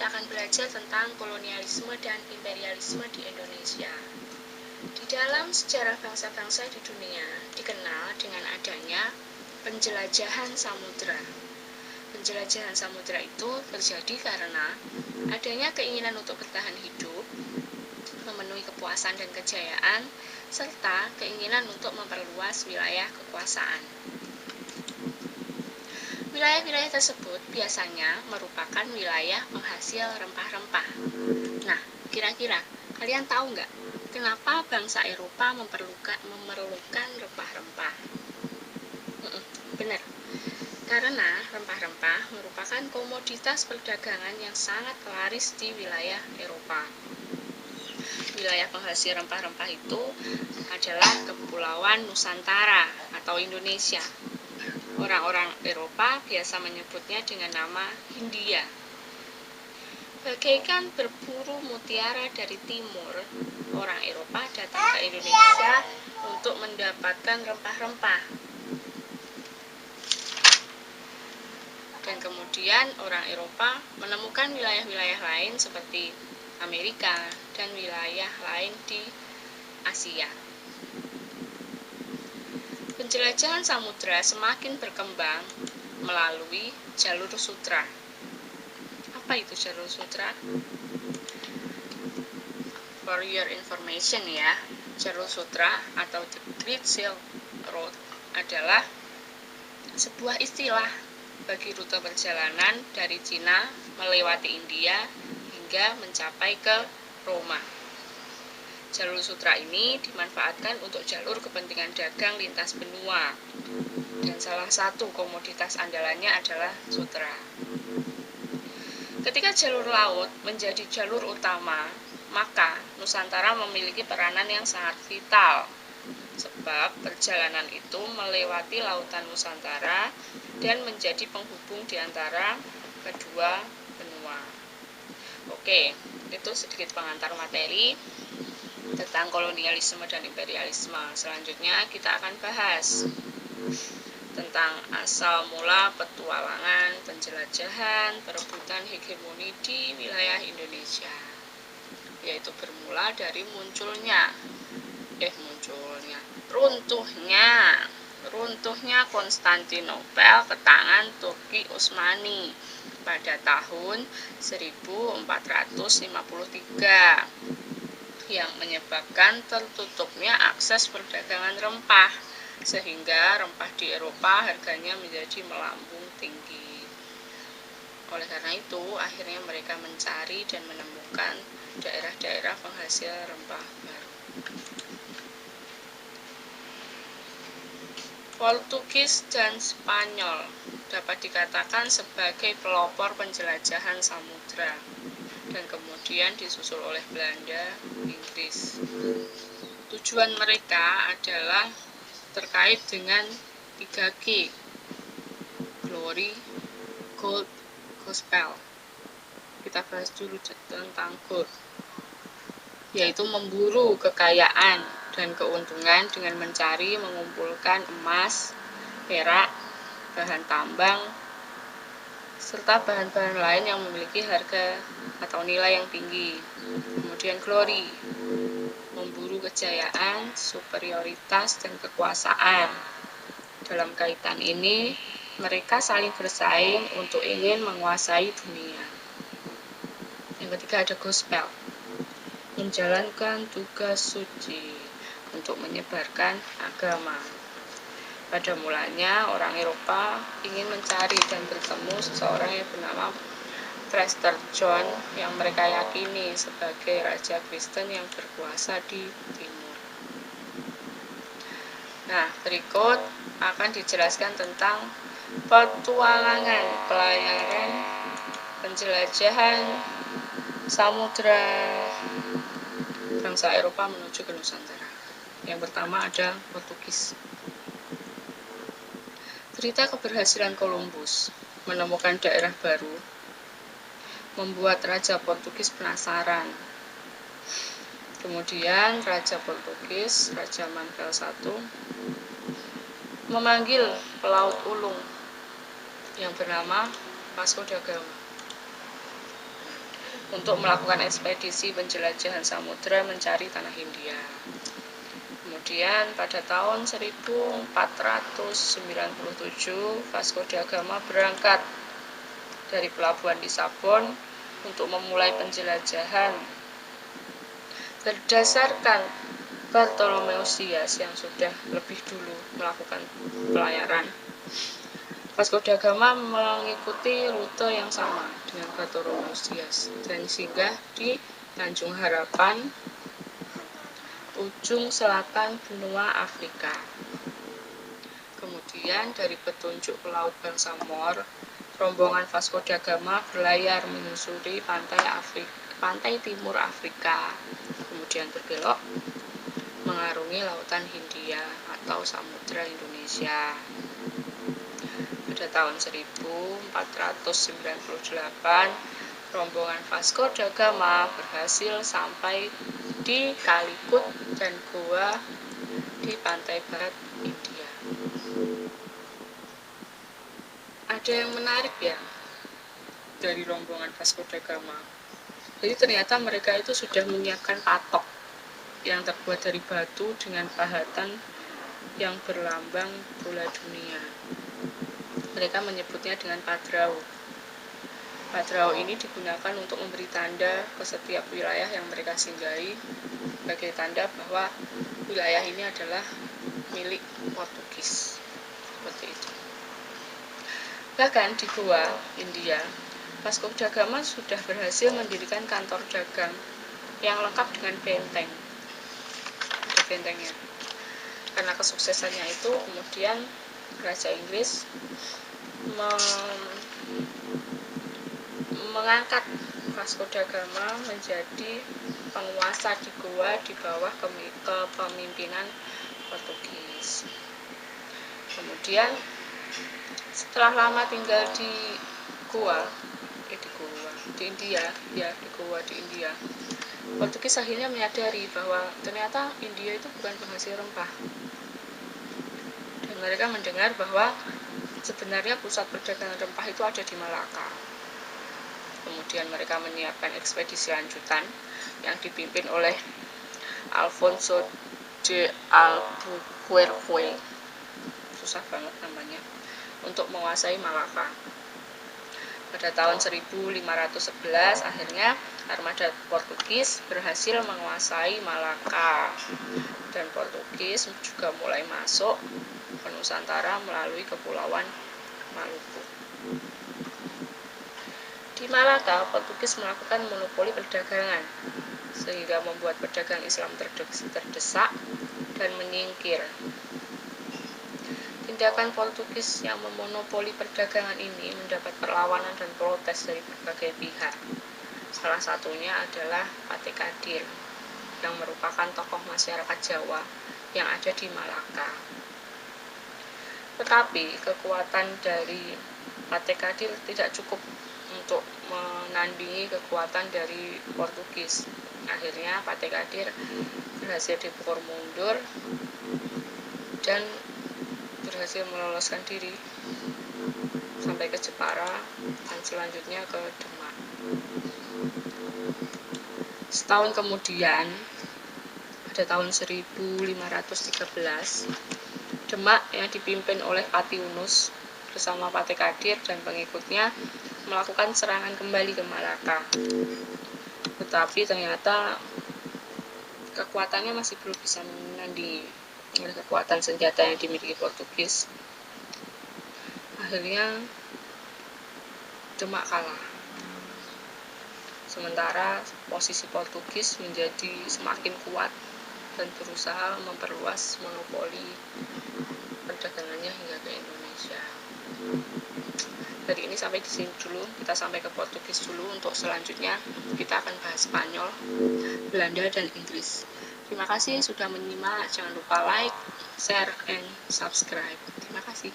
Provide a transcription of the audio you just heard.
kita akan belajar tentang kolonialisme dan imperialisme di Indonesia. Di dalam sejarah bangsa-bangsa di dunia dikenal dengan adanya penjelajahan samudra. Penjelajahan samudra itu terjadi karena adanya keinginan untuk bertahan hidup, memenuhi kepuasan dan kejayaan, serta keinginan untuk memperluas wilayah kekuasaan. Wilayah-wilayah tersebut biasanya merupakan wilayah penghasil rempah-rempah. Nah, kira-kira kalian tahu nggak kenapa bangsa Eropa memerlukan rempah-rempah? Benar, karena rempah-rempah merupakan komoditas perdagangan yang sangat laris di wilayah Eropa. Wilayah penghasil rempah-rempah itu adalah Kepulauan Nusantara atau Indonesia. Orang-orang Eropa biasa menyebutnya dengan nama Hindia. Bagaikan berburu mutiara dari timur, orang Eropa datang ke Indonesia untuk mendapatkan rempah-rempah. Dan kemudian orang Eropa menemukan wilayah-wilayah lain seperti Amerika dan wilayah lain di Asia. Penjelajahan samudra semakin berkembang melalui jalur sutra. Apa itu jalur sutra? For your information ya, jalur sutra atau the Great Silk Road adalah sebuah istilah bagi rute perjalanan dari Cina melewati India hingga mencapai ke Roma. Jalur sutra ini dimanfaatkan untuk jalur kepentingan dagang lintas benua, dan salah satu komoditas andalannya adalah sutra. Ketika jalur laut menjadi jalur utama, maka Nusantara memiliki peranan yang sangat vital, sebab perjalanan itu melewati lautan Nusantara dan menjadi penghubung di antara kedua benua. Oke, itu sedikit pengantar materi tentang kolonialisme dan imperialisme. Selanjutnya kita akan bahas tentang asal mula petualangan, penjelajahan, perebutan hegemoni di wilayah Indonesia, yaitu bermula dari runtuhnya Konstantinopel ke tangan Turki Utsmani pada tahun 1453 yang menyebabkan tertutupnya akses perdagangan rempah, sehingga rempah di Eropa harganya menjadi melambung tinggi. Oleh karena itu, akhirnya mereka mencari dan menemukan daerah-daerah penghasil rempah baru. Portugis dan Spanyol dapat dikatakan sebagai pelopor penjelajahan samudra, dan kemudian disusul oleh Belanda, Inggris. Tujuan mereka adalah terkait dengan 3G, Glory, Gold, Gospel. Kita bahas dulu tentang gold, yaitu memburu kekayaan dan keuntungan dengan mencari mengumpulkan emas, perak, bahan tambang, serta bahan-bahan lain yang memiliki harga atau nilai yang tinggi. Kemudian glory, memburu kejayaan, superioritas, dan kekuasaan. Dalam kaitan ini, mereka saling bersaing untuk ingin menguasai dunia. Yang ketiga ada gospel, menjalankan tugas suci untuk menyebarkan agama. Pada mulanya, orang Eropa ingin mencari dan bertemu seseorang yang bernama Prester John yang mereka yakini sebagai raja Kristen yang berkuasa di timur. Nah, berikut akan dijelaskan tentang petualangan, pelayaran, penjelajahan samudra bangsa Eropa menuju ke Nusantara. Yang pertama ada Portugis. Cerita keberhasilan Columbus menemukan daerah baru membuat Raja Portugis penasaran. Kemudian Raja Portugis, Raja Manuel I, memanggil pelaut ulung yang bernama Vasco da Gama. untuk melakukan ekspedisi penjelajahan samudra mencari tanah Hindia. Kemudian pada tahun 1497 Vasco da Gama berangkat dari pelabuhan Lisabon untuk memulai penjelajahan. Berdasarkan Bartolomeus Dias yang sudah lebih dulu melakukan pelayaran, Vasco da Gama mengikuti rute yang sama dengan Bartolomeus Dias dan singgah di Tanjung Harapan, ujung selatan benua Afrika. Kemudian dari petunjuk Pelaut Bangsa Moor, rombongan Vasco da Gama berlayar menyusuri pantai timur Afrika, kemudian berbelok mengarungi lautan Hindia atau Samudra Indonesia. Pada tahun 1498, rombongan Vasco da Gama berhasil sampai di Calicut dan Goa di pantai barat India. Ada yang menarik ya dari rombongan Vasco da Gama. Jadi ternyata mereka itu sudah menyiapkan patok yang terbuat dari batu dengan pahatan yang berlambang bola dunia. Mereka menyebutnya dengan padrau. Padrau ini digunakan untuk memberi tanda ke setiap wilayah yang mereka singgahi sebagai tanda bahwa wilayah ini adalah milik Portugis. Seperti itu. Bahkan di Goa, India, Vasco da Gama sudah berhasil mendirikan kantor dagang yang lengkap dengan benteng. Ada bentengnya. Karena kesuksesannya itu, kemudian Raja Inggris mengangkat Vasco da Gama menjadi penguasa di Goa di bawah kepemimpinan Portugis. Kemudian setelah lama tinggal di India, Portugis akhirnya menyadari bahwa ternyata India itu bukan penghasil rempah. Dan mereka mendengar bahwa sebenarnya pusat perdagangan rempah itu ada di Malaka. Kemudian mereka menyiapkan ekspedisi lanjutan yang dipimpin oleh Alfonso de Albuquerque, susah banget namanya, untuk menguasai Malaka. Pada tahun 1511 akhirnya armada Portugis berhasil menguasai Malaka, dan Portugis juga mulai masuk ke Nusantara melalui Kepulauan Maluku. Di Malaka, Portugis melakukan monopoli perdagangan sehingga membuat pedagang Islam terdesak dan menyingkir. Tindakan Portugis yang memonopoli perdagangan ini mendapat perlawanan dan protes dari berbagai pihak. Salah satunya adalah Pate Kadir, yang merupakan tokoh masyarakat Jawa yang ada di Malaka. Tetapi kekuatan dari Pate Kadir tidak cukup untuk menandingi kekuatan dari Portugis. Akhirnya Pate Kadir berhasil dipukul mundur dan berhasil meloloskan diri sampai ke Jepara dan selanjutnya ke Demak. Setahun kemudian, pada tahun 1513, Demak yang dipimpin oleh Pati Unus bersama Pate Kadir dan pengikutnya melakukan serangan kembali ke Malaka. Tetapi ternyata kekuatannya masih belum bisa menandingi oleh kekuatan senjata yang dimiliki Portugis. Akhirnya Demak kalah. Sementara posisi Portugis menjadi semakin kuat dan berusaha memperluas monopoli perdagangannya hingga ke Indonesia. Dari ini sampai di sini dulu, kita sampai ke Portugis dulu. Untuk selanjutnya kita akan bahas Spanyol, Belanda, dan Inggris. Terima kasih sudah menyimak. Jangan lupa like, share, and subscribe. Terima kasih.